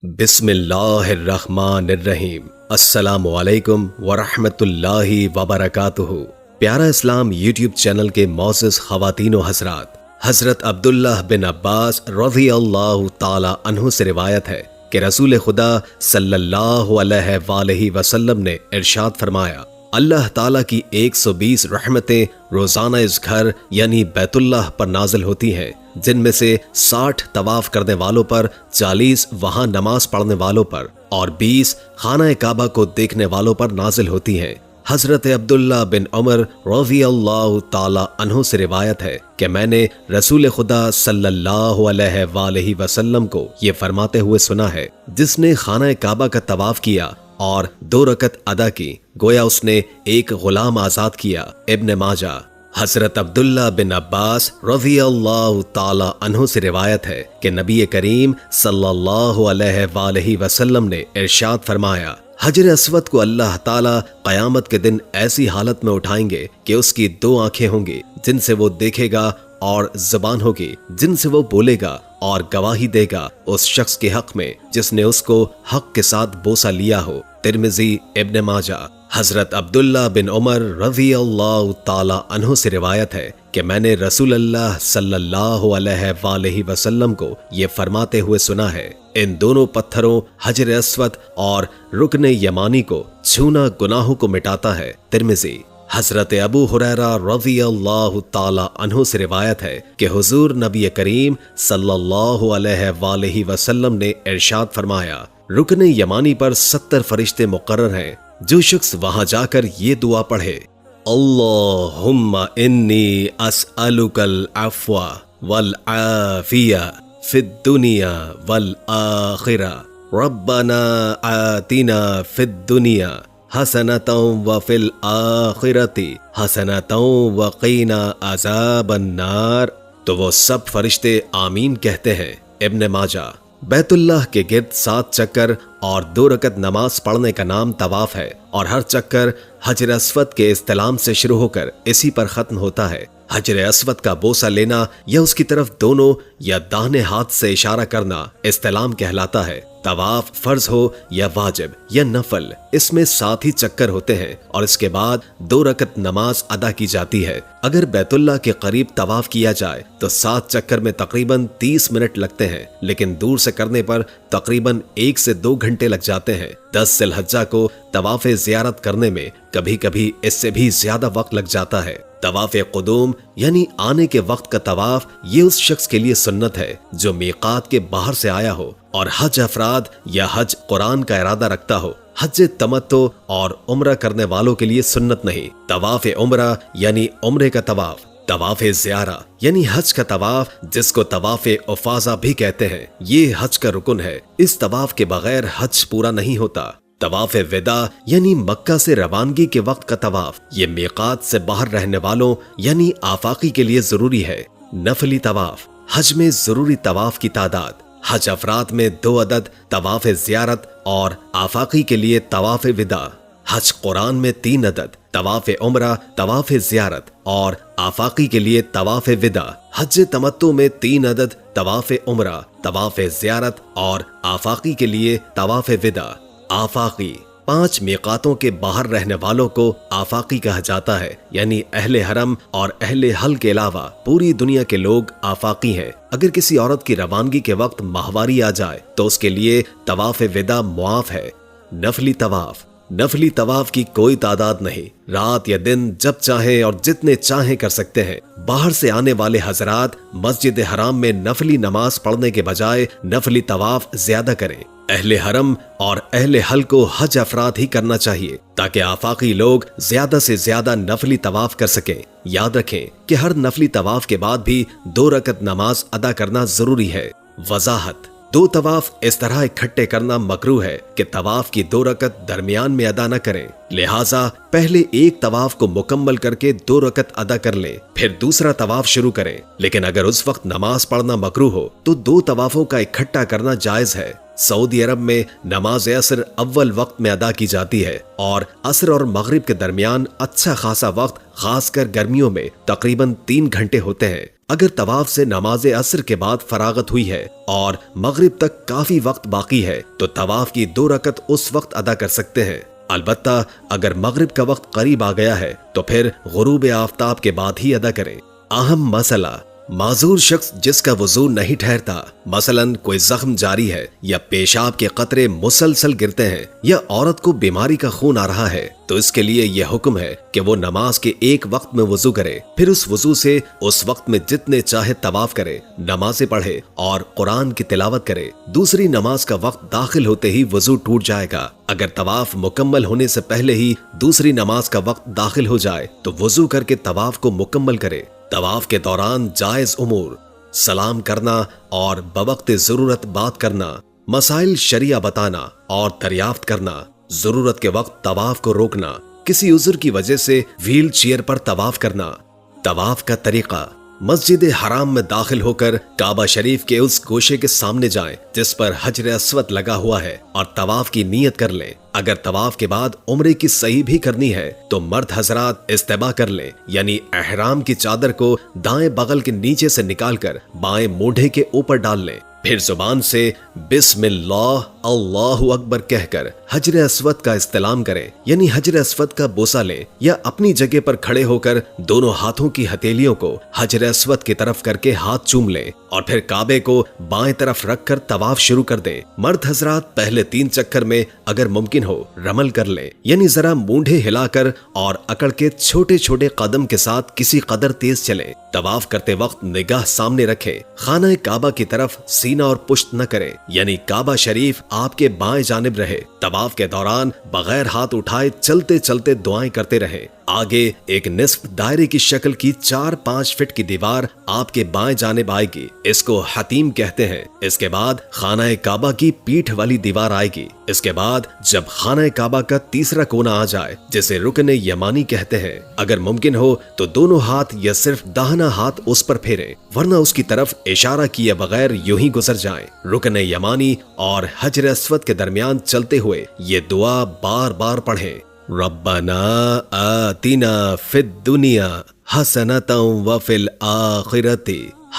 بسم اللہ الرحمن الرحیم۔ السلام علیکم ورحمۃ اللہ وبرکاتہ۔ پیارا اسلام یوٹیوب چینل کے معزز خواتین و حضرات، حضرت عبداللہ بن عباس رضی اللہ تعالی عنہ سے روایت ہے کہ رسول خدا صلی اللہ علیہ وآلہ وسلم نے ارشاد فرمایا، اللہ تعالیٰ کی 120 رحمتیں روزانہ اس گھر یعنی بیت اللہ پر نازل ہوتی ہیں، جن میں سے 60 طواف کرنے والوں پر، 40 وہاں نماز پڑھنے والوں پر اور 20 خانہ کعبہ کو دیکھنے والوں پر نازل ہوتی ہیں۔ حضرت عبداللہ بن عمر رضی اللہ تعالی عنہ سے روایت ہے کہ میں نے رسول خدا صلی اللہ علیہ وآلہ وسلم کو یہ فرماتے ہوئے سنا ہے، جس نے خانہ کعبہ کا طواف کیا اور 2 رکعت ادا کی، گویا اس نے ایک غلام آزاد کیا۔ ابن ماجہ۔ حضرت عبداللہ بن عباس رضی اللہ تعالی عنہ سے روایت ہے کہ نبی کریم صلی اللہ علیہ وآلہ وسلم نے ارشاد فرمایا، حجر اسود کو اللہ تعالی قیامت کے دن ایسی حالت میں اٹھائیں گے کہ اس کی 2 آنکھیں ہوں گی جن سے وہ دیکھے گا، اور زبان ہوگی جن سے وہ بولے گا اور گواہی دے گا اس شخص کے حق میں جس نے اس کو حق کے ساتھ بوسہ لیا ہو۔ ترمذی، ابن ماجہ۔ حضرت عبداللہ بن عمر رضی اللہ تعالی عنہ سے روایت ہے کہ میں نے رسول اللہ صلی اللہ علیہ وآلہ وسلم کو یہ فرماتے ہوئے سنا ہے، ان دونوں پتھروں حجر اسود اور رکن یمانی کو چھونا گناہوں کو مٹاتا ہے۔ ترمذی۔ حضرت ابو ہریرہ رضی اللہ تعالی عنہ سے روایت ہے کہ حضور نبی کریم صلی اللہ علیہ وآلہ وسلم نے ارشاد فرمایا، رکن یمانی پر 70 فرشتے مقرر ہیں، جو شخص وہاں جا کر یہ دعا پڑھے، اللہم انی اسألک العفو والعافیہ فی الدنیا والآخرہ، ربنا آتنا فی الدنیا حسنۃ وفی الآخرۃ حسنۃ وقینا عذاب النار، تو وہ سب فرشتے آمین کہتے ہیں۔ ابن ماجہ۔ بیت اللہ کے گرد 7 چکر اور 2 رکعت نماز پڑھنے کا نام طواف ہے، اور ہر چکر حجر اسود کے استلام سے شروع ہو کر اسی پر ختم ہوتا ہے۔ حجر اسود کا بوسہ لینا یا اس کی طرف دونوں یا داہنے ہاتھ سے اشارہ کرنا استلام کہلاتا ہے۔ طواف فرض ہو یا واجب یا نفل، اس میں 7 ہی چکر ہوتے ہیں، اور اس کے بعد 2 رکعت نماز ادا کی جاتی ہے۔ اگر بیت اللہ کے قریب طواف کیا جائے تو 7 چکر میں تقریباً 30 منٹ لگتے ہیں، لیکن دور سے کرنے پر تقریباً 1 سے 2 گھنٹے لگ جاتے ہیں۔ 10 ذی الحجہ کو طواف زیارت کرنے میں کبھی کبھی اس سے بھی زیادہ وقت لگ جاتا ہے۔ طواف قدوم یعنی آنے کے وقت کا طواف، یہ اس شخص کے لیے سنت ہے جو میقات کے باہر سے آیا ہو اور حج افراد یا حج قرآن کا ارادہ رکھتا ہو۔ حج تمتع اور عمرہ کرنے والوں کے لیے سنت نہیں۔ طواف عمرہ یعنی عمرے کا طواف، طواف زیارہ یعنی حج کا طواف، جس کو طواف افاضہ بھی کہتے ہیں، یہ حج کا رکن ہے۔ اس طواف کے بغیر حج پورا نہیں ہوتا۔ طواف وداع یعنی مکہ سے روانگی کے وقت کا طواف، یہ میقات سے باہر رہنے والوں یعنی آفاقی کے لیے ضروری ہے۔ نفلی طواف، حج میں ضروری طواف کی تعداد، حج افراد میں 2 عدد طواف زیارت اور آفاقی کے لیے طواف وداع، حج قرآن میں 3 عدد طواف عمرہ، طواف زیارت اور آفاقی کے لیے طواف وداع، حج تمتع میں 3 عدد طواف عمرہ، طواف زیارت اور آفاقی کے لیے طواف وداع۔ آفاقی 5 میقاتوں کے باہر رہنے والوں کو آفاقی کہا جاتا ہے، یعنی اہل حرم اور اہل حل کے علاوہ پوری دنیا کے لوگ آفاقی ہیں۔ اگر کسی عورت کی روانگی کے وقت ماہواری آ جائے تو اس کے لیے طواف وداع معاف ہے۔ نفلی طواف، نفلی طواف کی کوئی تعداد نہیں، رات یا دن جب چاہیں اور جتنے چاہیں کر سکتے ہیں۔ باہر سے آنے والے حضرات مسجد حرام میں نفلی نماز پڑھنے کے بجائے نفلی طواف زیادہ کریں۔ اہل حرم اور اہل حل کو حج افراد ہی کرنا چاہیے تاکہ آفاقی لوگ زیادہ سے زیادہ نفلی طواف کر سکیں۔ یاد رکھیں کہ ہر نفلی طواف کے بعد بھی 2 رکعت نماز ادا کرنا ضروری ہے۔ وضاحت: 2 طواف اس طرح اکٹھے کرنا مکروہ ہے کہ طواف کی 2 رکعت درمیان میں ادا نہ کریں، لہٰذا پہلے ایک طواف کو مکمل کر کے 2 رکعت ادا کر لیں، پھر دوسرا طواف شروع کریں۔ لیکن اگر اس وقت نماز پڑھنا مکروہ ہو تو 2 طوافوں کا اکٹھا کرنا جائز ہے۔ سعودی عرب میں نماز عصر اول وقت میں ادا کی جاتی ہے اور عصر اور مغرب کے درمیان اچھا خاصا وقت، خاص کر گرمیوں میں تقریباً 3 گھنٹے ہوتے ہیں۔ اگر طواف سے نماز عصر کے بعد فراغت ہوئی ہے اور مغرب تک کافی وقت باقی ہے تو طواف کی 2 رکعت اس وقت ادا کر سکتے ہیں۔ البتہ اگر مغرب کا وقت قریب آ گیا ہے تو پھر غروب آفتاب کے بعد ہی ادا کریں۔ اہم مسئلہ: معذور شخص جس کا وضو نہیں ٹھہرتا، مثلاً کوئی زخم جاری ہے یا پیشاب کے قطرے مسلسل گرتے ہیں یا عورت کو بیماری کا خون آ رہا ہے، تو اس کے لیے یہ حکم ہے کہ وہ نماز کے ایک وقت میں وضو کرے، پھر اس وضو سے اس وقت میں جتنے چاہے طواف کرے، نمازیں پڑھے اور قرآن کی تلاوت کرے۔ دوسری نماز کا وقت داخل ہوتے ہی وضو ٹوٹ جائے گا۔ اگر طواف مکمل ہونے سے پہلے ہی دوسری نماز کا وقت داخل ہو جائے تو وضو کر کے طواف کو مکمل کرے۔ طواف کے دوران جائز امور: سلام کرنا اور بوقت ضرورت بات کرنا، مسائل شرعیہ بتانا اور دریافت کرنا، ضرورت کے وقت طواف کو روکنا، کسی عذر کی وجہ سے ویل چیئر پر طواف کرنا۔ طواف کا طریقہ: مسجد حرام میں داخل ہو کر کعبہ شریف کے اس گوشے کے سامنے جائیں جس پر حجر اسود لگا ہوا ہے اور طواف کی نیت کر لیں۔ اگر طواف کے بعد عمرے کی صحیح بھی کرنی ہے تو مرد حضرات استباح کر لیں، یعنی احرام کی چادر کو دائیں بغل کے نیچے سے نکال کر بائیں مونڈھے کے اوپر ڈال لیں، پھر زبان سے بسم اللہ اللہ اکبر کہہ کر حجر اسود کا استلام کریں، یعنی حجر اسود کا بوسہ لیں، یا اپنی جگہ پر کھڑے ہو کر دونوں ہاتھوں کی ہتھیلیوں کو حجر اسود کی طرف کر کے ہاتھ چوم لیں اور پھر کعبے کو بائیں طرف رکھ کر طواف شروع کر دیں۔ مرد حضرات پہلے 3 چکر میں اگر ممکن ہو رمل کر لیں، یعنی ذرا مونڈھے ہلا کر اور اکڑ کے چھوٹے چھوٹے قدم کے ساتھ کسی قدر تیز چلیں۔ طواف کرتے وقت نگاہ سامنے رکھیں، خانہ کعبہ کی طرف سینہ اور پشت نہ کریں، یعنی کعبہ شریف آپ کے بائیں جانب رہے۔ طواف کے دوران بغیر ہاتھ اٹھائے چلتے چلتے دعائیں کرتے رہیں۔ آگے ایک نصف دائرے کی شکل کی 4-5 فٹ کی دیوار آپ کے بائیں جانب آئے گی، اس کو حتیم کہتے ہیں۔ اس کے بعد خانہ کعبہ کی پیٹھ والی دیوار آئے گی۔ اس کے بعد جب خانہ کعبہ کا تیسرا کونا آ جائے جسے رکن یمانی کہتے ہیں، اگر ممکن ہو تو دونوں ہاتھ یا صرف داہنا ہاتھ اس پر پھیریں، ورنہ اس کی طرف اشارہ کیے بغیر یوں ہی گزر جائیں۔ رکن یمانی اور حجر اسود کے درمیان چلتے ہوئے یہ دعا بار بار پڑھیں: ربنا آتنا فی الدنیا حسنۃ وفی الآخرۃ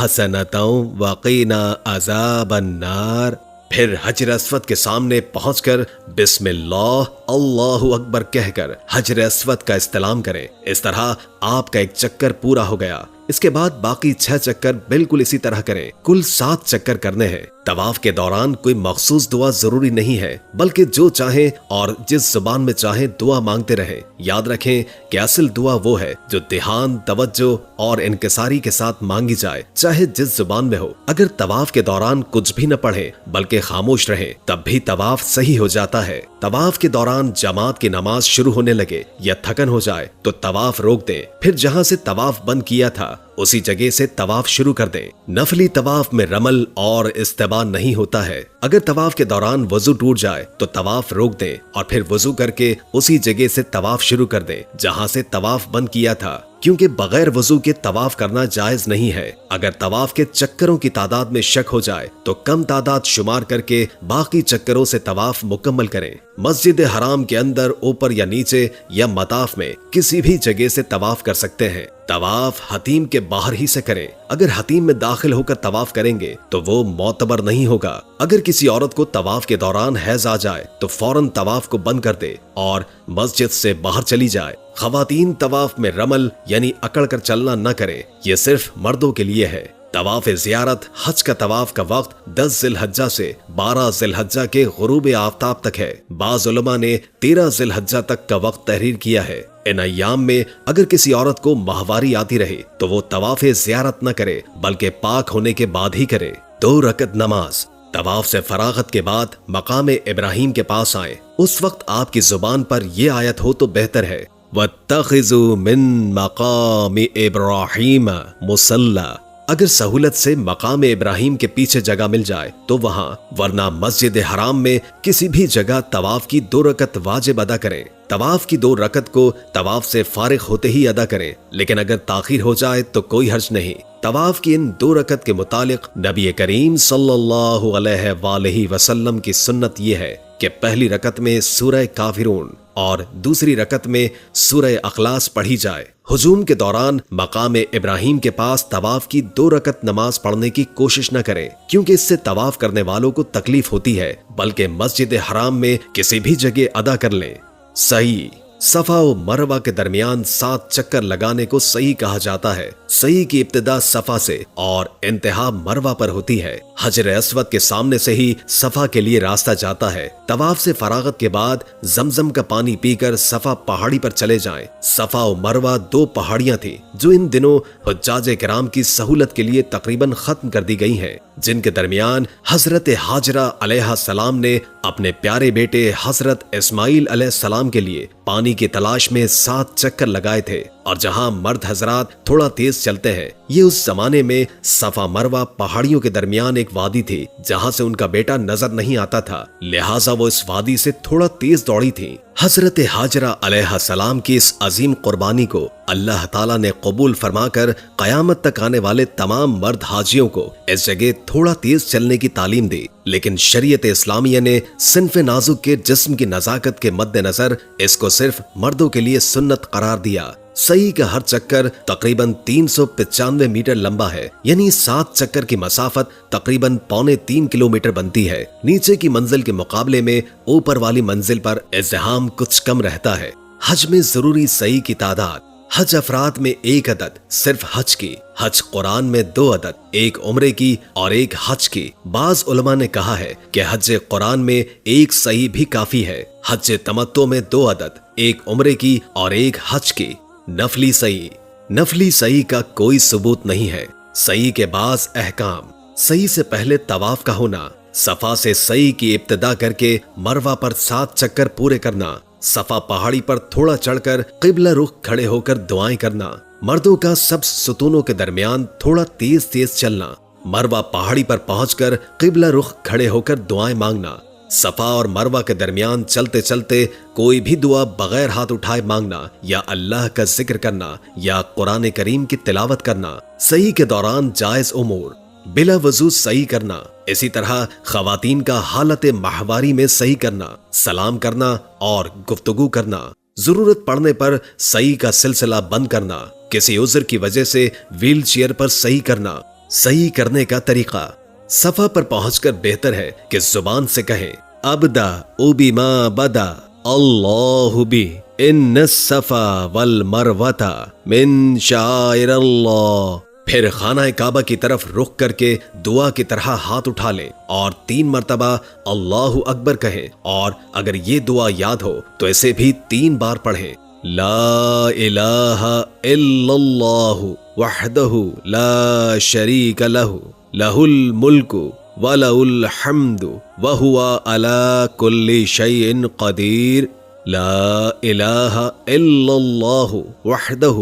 حسنۃ وقنا عذاب النار۔ پھر حجر اسود کے سامنے پہنچ کر بسم اللہ اللہ اکبر کہہ کر حجر اسود کا استلام کریں۔ اس طرح آپ کا ایک چکر پورا ہو گیا۔ اس کے بعد باقی 6 چکر بالکل اسی طرح کریں۔ کل 7 چکر کرنے ہیں۔ طواف کے دوران کوئی مخصوص دعا ضروری نہیں ہے، بلکہ جو چاہیں اور جس زبان میں چاہیں دعا مانگتے رہیں۔ یاد رکھیں کہ اصل دعا وہ ہے جو دھیان، توجہ اور انکساری کے ساتھ مانگی جائے، چاہے جس زبان میں ہو۔ اگر طواف کے دوران کچھ بھی نہ پڑھیں بلکہ خاموش رہیں تب بھی طواف صحیح ہو جاتا ہے۔ طواف کے دوران جماعت کی نماز شروع ہونے لگے یا تھکن ہو جائے تو طواف روک دیں، پھر جہاں سے طواف بند کیا تھا اسی جگہ سے طواف شروع کر دیں۔ نفلی طواف میں رمل اور استباح نہیں ہوتا ہے۔ اگر طواف کے دوران وضو ٹوٹ جائے تو طواف روک دیں اور پھر وضو کر کے اسی جگہ سے طواف شروع کر دیں جہاں سے طواف بند کیا تھا، کیونکہ بغیر وضو کے طواف کرنا جائز نہیں ہے۔ اگر طواف کے چکروں کی تعداد میں شک ہو جائے تو کم تعداد شمار کر کے باقی چکروں سے طواف مکمل کریں۔ مسجد حرام کے اندر اوپر یا نیچے یا مطاف میں کسی بھی جگہ سے طواف کر سکتے ہیں۔ طواف حتیم کے باہر ہی سے کریں۔ اگر حتیم میں داخل ہو کر طواف کریں گے تو وہ معتبر نہیں ہوگا۔ اگر کسی عورت کو طواف کے دوران حیض آ جائے تو فوراً طواف کو بند کر دے اور مسجد سے باہر چلی جائے۔ خواتین طواف میں رمل یعنی اکڑ کر چلنا نہ کریں، یہ صرف مردوں کے لیے ہے۔ طواف زیارت حج کا طواف کا وقت 10 ذی الحجہ سے 12 ذی الحجہ کے غروب آفتاب تک ہے۔ بعض علماء نے 13 ذی الحجہ تک کا وقت تحریر کیا ہے۔ ان ایام میں اگر کسی عورت کو ماہواری آتی رہے تو وہ طواف زیارت نہ کرے بلکہ پاک ہونے کے بعد ہی کرے۔ 2 رکعت نماز۔ طواف سے فراغت کے بعد مقام ابراہیم کے پاس آئیں۔ اس وقت آپ کی زبان پر یہ آیت ہو تو بہتر ہے: وَاتَّخِذُوا مِن مَقَامِ إِبْرَاهِيمَ مُصَلًّى۔ اگر سہولت سے مقام ابراہیم کے پیچھے جگہ مل جائے تو وہاں، ورنہ مسجد حرام میں کسی بھی جگہ طواف کی 2 رکعت واجب ادا کریں۔ طواف کی 2 رکعت کو طواف سے فارغ ہوتے ہی ادا کریں، لیکن اگر تاخیر ہو جائے تو کوئی حرج نہیں۔ طواف کی ان 2 رکعت کے متعلق نبی کریم صلی اللہ علیہ وآلہ وسلم کی سنت یہ ہے کہ پہلی رکعت میں سورہ کافرون اور دوسری رکعت میں سورہ اخلاص پڑھی جائے۔ ہجوم کے دوران مقام ابراہیم کے پاس طواف کی 2 رکعت نماز پڑھنے کی کوشش نہ کریں، کیونکہ اس سے طواف کرنے والوں کو تکلیف ہوتی ہے، بلکہ مسجد حرام میں کسی بھی جگہ ادا کر لیں۔ صحیح، صفا و مروہ کے درمیان 7 چکر لگانے کو صحیح کہا جاتا ہے۔ صحیح کی ابتدا صفا سے اور انتہا مروہ پر ہوتی ہے۔ حجر اسود کے سامنے سے ہی صفا کے لیے راستہ جاتا ہے۔ طواف سے فراغت کے بعد زمزم کا پانی پی کر صفا پہاڑی پر چلے جائیں۔ صفا و مروہ 2 پہاڑیاں تھیں جو ان دنوں حجاج کرام کی سہولت کے لیے تقریباً ختم کر دی گئی ہیں، جن کے درمیان حضرت ہاجرہ علیہ السلام نے اپنے پیارے بیٹے حضرت اسماعیل علیہ السلام کے لیے پانی کی تلاش میں 7 چکر لگائے تھے۔ اور جہاں مرد حضرات تھوڑا تیز چلتے ہیں، یہ اس زمانے میں صفا مروہ پہاڑیوں کے درمیان ایک وادی تھی جہاں سے ان کا بیٹا نظر نہیں آتا تھا، لہٰذا وہ اس وادی سے تھوڑا تیز دوڑی تھی۔ حضرت ہاجرہ علیہ السلام کی اس عظیم قربانی کو اللہ تعالیٰ نے قبول فرما کر قیامت تک آنے والے تمام مرد حاجیوں کو اس جگہ تھوڑا تیز چلنے کی تعلیم دی، لیکن شریعت اسلامیہ نے صنف نازک کے جسم کی نزاکت کے مد نظر اس کو صرف مردوں کے لیے سنت قرار دیا۔ صحیح کا ہر چکر تقریباً 395 میٹر لمبا ہے، یعنی 7 چکر کی مسافت تقریباً 3.25 کلومیٹر بنتی ہے۔ نیچے کی منزل کے مقابلے میں اوپر والی منزل پر ازدحام کچھ کم رہتا ہے۔ حج میں ضروری صحیح کی تعداد: حج افراد میں 1 عدد صرف حج کی، حج قرآن میں 2 عدد، 1 عمرے کی اور 1 حج کی۔ بعض علماء نے کہا ہے کہ حج قرآن میں 1 صحیح بھی کافی ہے۔ حج تمتع میں 2 عدد، 1 عمرے کی اور 1 حج کی۔ نفلی صحیح: نفلی صحیح کا کوئی ثبوت نہیں ہے۔ صحیح کے بعض احکام: صحیح سے پہلے طواف کا ہونا، صفا سے صحیح کی ابتدا کر کے مروہ پر 7 چکر پورے کرنا، صفا پہاڑی پر تھوڑا چڑھ کر قبلہ رخ کھڑے ہو کر دعائیں کرنا، مردوں کا سبز ستونوں کے درمیان تھوڑا تیز تیز چلنا، مروہ پہاڑی پر پہنچ کر قبلہ رخ کھڑے ہو کر دعائیں مانگنا، صفا اور مروہ کے درمیان چلتے چلتے کوئی بھی دعا بغیر ہاتھ اٹھائے مانگنا یا اللہ کا ذکر کرنا یا قرآن کریم کی تلاوت کرنا، صحیح کے دوران جائز امور: بلا وضو صحیح کرنا، اسی طرح خواتین کا حالت ماہواری میں صحیح کرنا، سلام کرنا اور گفتگو کرنا، ضرورت پڑنے پر صحیح کا سلسلہ بند کرنا، کسی عذر کی وجہ سے ویل چیئر پر صحیح کرنا۔ صحیح کرنے کا طریقہ: صفا پر پہنچ کر بہتر ہے کہ زبان سے کہیں ابدا بما بدا اللہ بی ان الصفا والمروۃ من شعائر اللہ۔ پھر خانہ کعبہ کی طرف رخ کر کے دعا کی طرح ہاتھ اٹھا لیں اور 3 مرتبہ اللہ اکبر کہیں، اور اگر یہ دعا یاد ہو تو اسے بھی 3 بار پڑھیں: لا الہ الا اللہ وحدہ لا شریک لہ لہ الملک ولہ الحمد وہو علی کل شیء قدیر۔ لا الہ الا اللہ وحدہ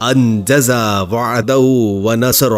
انجز وعدہ ونصر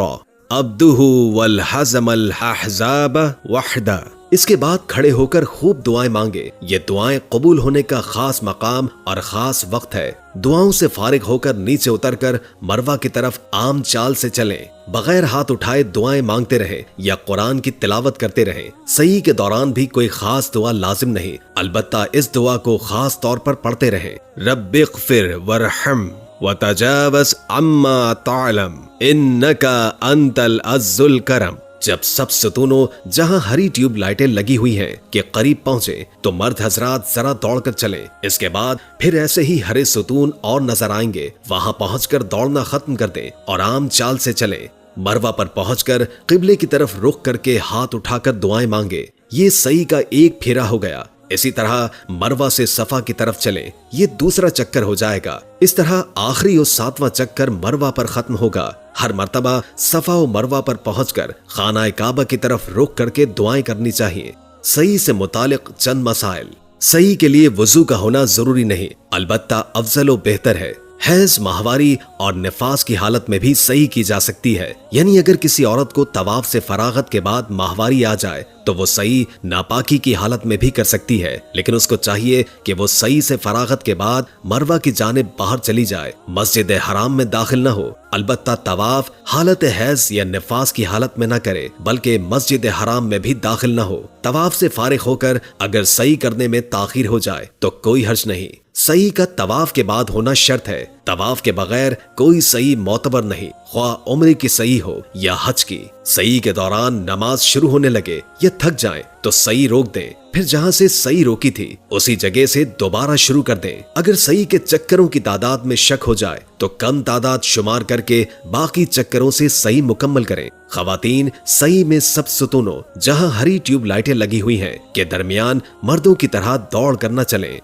عبدہ والحزم الاحزاب وحدہ۔ اس کے بعد کھڑے ہو کر خوب دعائیں مانگے۔ یہ دعائیں قبول ہونے کا خاص مقام اور خاص وقت ہے۔ دعاؤں سے فارغ ہو کر نیچے اتر کر مروہ کی طرف عام چال سے چلیں، بغیر ہاتھ اٹھائے دعائیں مانگتے رہیں یا قرآن کی تلاوت کرتے رہیں۔ صحیح کے دوران بھی کوئی خاص دعا لازم نہیں، البتہ اس دعا کو خاص طور پر پڑھتے رہیں: رب اغفر وارحم وتجاوز عما تعلم انک انت العز الکرم۔ جب سب ستونوں جہاں ہری ٹیوب لائٹیں لگی ہوئی ہیں کے قریب پہنچے تو مرد حضرات ذرا دوڑ کر چلیں۔ اس کے بعد پھر ایسے ہی ہرے ستون اور نظر آئیں گے، وہاں پہنچ کر دوڑنا ختم کر دیں اور عام چال سے چلیں۔ مروہ پر پہنچ کر قبلے کی طرف رخ کر کے ہاتھ اٹھا کر دعائیں مانگے۔ یہ صحیح کا 1 پھیرا ہو گیا۔ اسی طرح مروہ سے صفا کی طرف چلیں، یہ دوسرا چکر ہو جائے گا۔ اس طرح آخری اور 7واں چکر مروہ پر ختم ہوگا۔ ہر مرتبہ صفا و مروہ پر پہنچ کر خانہ کعبہ کی طرف رخ کر کے دعائیں کرنی چاہیے۔ صحیح سے متعلق چند مسائل: صحیح کے لیے وضو کا ہونا ضروری نہیں، البتہ افضل و بہتر ہے۔ حیض، ماہواری اور نفاس کی حالت میں بھی صحیح کی جا سکتی ہے، یعنی اگر کسی عورت کو طواف سے فراغت کے بعد ماہواری آ جائے تو وہ صحیح ناپاکی کی حالت میں بھی کر سکتی ہے، لیکن اس کو چاہیے کہ وہ صحیح سے فراغت کے بعد مروہ کی جانب باہر چلی جائے، مسجد حرام میں داخل نہ ہو۔ البتہ طواف حالت حیض یا نفاس کی حالت میں نہ کرے، بلکہ مسجد حرام میں بھی داخل نہ ہو۔ طواف سے فارغ ہو کر اگر صحیح کرنے میں تاخیر ہو جائے تو کوئی حرج نہیں۔ سعی کا طواف کے بعد ہونا شرط ہے۔ طواف کے بغیر کوئی سعی معتبر نہیں، خواہ عمرے کی سعی ہو یا حج کی۔ سعی کے دوران نماز شروع ہونے لگے یا تھک جائیں تو سعی روک دیں، پھر جہاں سے سعی روکی تھی اسی جگہ سے دوبارہ شروع کر دیں۔ اگر سعی کے چکروں کی تعداد میں شک ہو جائے تو کم تعداد شمار کر کے باقی چکروں سے سعی مکمل کریں۔ خواتین سعی میں سب ستونوں جہاں ہری ٹیوب لائٹیں لگی ہوئی ہیں کے درمیان مردوں کی طرح دوڑ کر نہ چلیں۔